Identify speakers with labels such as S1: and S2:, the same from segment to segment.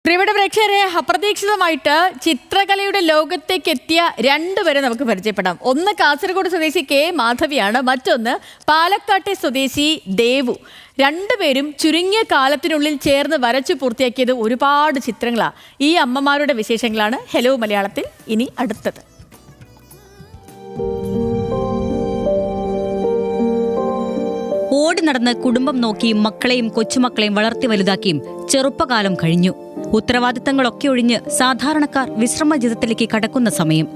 S1: പ്രിയപ്പെട്ട പ്രേക്ഷകരെ, അപ്രതീക്ഷിതമായിട്ട് ചിത്രകലയുടെ ലോകത്തേക്ക് എത്തിയ രണ്ടുപേരെ നമുക്ക് പരിചയപ്പെടാം. ഒന്ന് കാസർഗോഡ് സ്വദേശി കെ മാധവിയാണ്, മറ്റൊന്ന് പാലക്കാട്ടെ സ്വദേശി ദേവു. രണ്ടുപേരും ചുരുങ്ങിയ കാലത്തിനുള്ളിൽ ചേർന്ന് വരച്ചു പൂർത്തിയാക്കിയത് ഒരുപാട് ചിത്രങ്ങളാണ്. ഈ അമ്മമാരുടെ വിശേഷങ്ങളാണ് ഹലോ മലയാളത്തിൽ ഇനി അടുത്തത്.
S2: ഓടി നടന്ന് കുടുംബം നോക്കിയും മക്കളെയും കൊച്ചുമക്കളെയും വളർത്തി വലുതാക്കിയും ചെറുപ്പകാലം കഴിഞ്ഞു. ഉത്തരവാദിത്തങ്ങളൊക്കെ ഒഴിഞ്ഞ് സാധാരണക്കാർ വിശ്രമ ജീവിതത്തിലേക്ക് കടക്കുന്ന സമയം.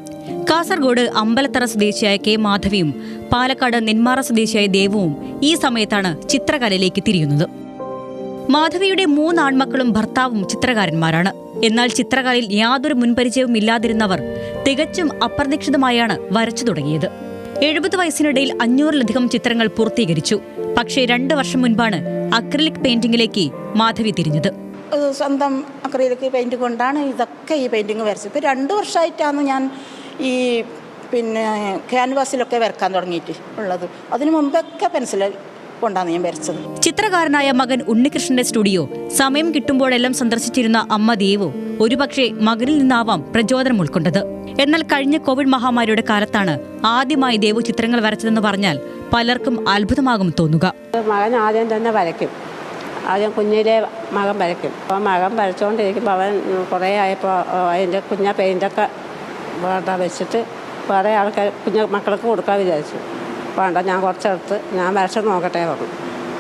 S2: കാസർഗോഡ് അമ്പലത്തറ സ്വദേശിയായ കെ മാധവിയും പാലക്കാട് നെന്മാറ സ്വദേശിയായ ദേവുവും ഈ സമയത്താണ് ചിത്രകലയിലേക്ക് തിരിയുന്നത്. മാധവിയുടെ 3 ആൺമക്കളും ഭർത്താവും ചിത്രകാരന്മാരാണ്. എന്നാൽ ചിത്രകലയിൽ യാതൊരു മുൻപരിചയവും ഇല്ലാതിരുന്നവർ തികച്ചും അപ്രതീക്ഷിതമായാണ് വരച്ചു തുടങ്ങിയത്. 70 വയസ്സിനിടയിൽ 500-ലധികം ചിത്രങ്ങൾ പൂർത്തീകരിച്ചു. പക്ഷേ 2 വർഷം മുൻപാണ് അക്രിലിക് പെയിന്റിംഗിലേക്ക് മാധവി തിരിഞ്ഞത്.
S3: സ്വന്തം അക്രിലിക് പെയിന്റ് കൊണ്ടാണ് ഈ പെയിന്റിങ് വരച്ചത്. ഇപ്പോൾ 2 വർഷമായിട്ടാണ് ഞാൻ ഈ ക്യാൻവാസിലൊക്കെ വരക്കാൻ തുടങ്ങിയിട്ട് ഉള്ളത്. അതിനു മുമ്പൊക്കെ പെൻസിൽ കൊണ്ടാണ് ഞാൻ വരച്ചത്.
S2: ചിത്രകാരനായ മകൻ ഉണ്ണികൃഷ്ണന്റെ സ്റ്റുഡിയോ സമയം കിട്ടുമ്പോഴെല്ലാം സന്ദർശിച്ചിരുന്ന അമ്മ ദേവു ഒരുപക്ഷെ മകനിൽ നിന്നാവാം പ്രചോദനം ഉൾക്കൊണ്ടത്. എന്നാൽ കഴിഞ്ഞ കോവിഡ് മഹാമാരിയുടെ കാലത്താണ് ആദ്യമായി ദേവു ചിത്രങ്ങൾ വരച്ചതെന്ന് പറഞ്ഞാൽ പലർക്കും അത്ഭുതമാകും തോന്നുക.
S4: മകൻ ആദ്യം തന്നെ വരയ്ക്കും. ആദ്യം കുഞ്ഞിലെ മകൻ വരയ്ക്കും. അപ്പോൾ മകൻ വരച്ചുകൊണ്ടിരിക്കുമ്പോൾ അവൻ കുറേ ആയപ്പോൾ അതിൻ്റെ പെയിൻ്റൊക്കെ വേണ്ട വെച്ചിട്ട് വേറെ ആൾക്കാർ മക്കൾക്ക് കൊടുക്കാൻ വിചാരിച്ചു. വേണ്ട, ഞാൻ കുറച്ചെടുത്ത് ഞാൻ വരച്ചു നോക്കട്ടെ പറഞ്ഞു.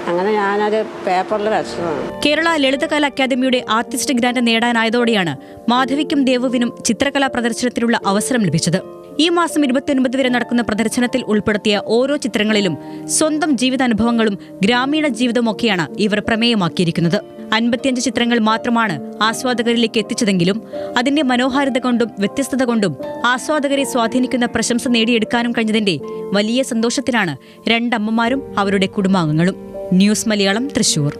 S4: അങ്ങനെ ഞാനത് പേപ്പറിൽ വരച്ചതാണ്.
S2: കേരള ലളിതകലാ അക്കാദമിയുടെ ആർട്ടിസ്റ്റ് ഗ്രാന്റ് നേടാനായതോടെയാണ് മാധവിക്കും ദേവുവിനും ചിത്രകലാ പ്രദർശനത്തിനുള്ള അവസരം ലഭിച്ചത്. ഈ മാസം 29 വരെ നടക്കുന്ന പ്രദർശനത്തിൽ ഉൾപ്പെടുത്തിയ ഓരോ ചിത്രങ്ങളിലും സ്വന്തം ജീവിതാനുഭവങ്ങളും ഗ്രാമീണ ജീവിതമൊക്കെയാണ് ഇവർ പ്രമേയമാക്കിയിരിക്കുന്നത്. 55 ചിത്രങ്ങൾ മാത്രമാണ് ആസ്വാദകരിലേക്ക് എത്തിച്ചതെങ്കിലും അതിന്റെ മനോഹാരിത കൊണ്ടും വ്യത്യസ്തത കൊണ്ടും ആസ്വാദകരെ സ്വാധീനിക്കുന്ന പ്രശംസ നേടിയെടുക്കാനും കഴിഞ്ഞതിന്റെ വലിയ സന്തോഷത്തിലാണ് രണ്ടമ്മമാരും അവരുടെ കുടുംബാംഗങ്ങളും. ന്യൂസ് മലയാളം, തൃശൂർ.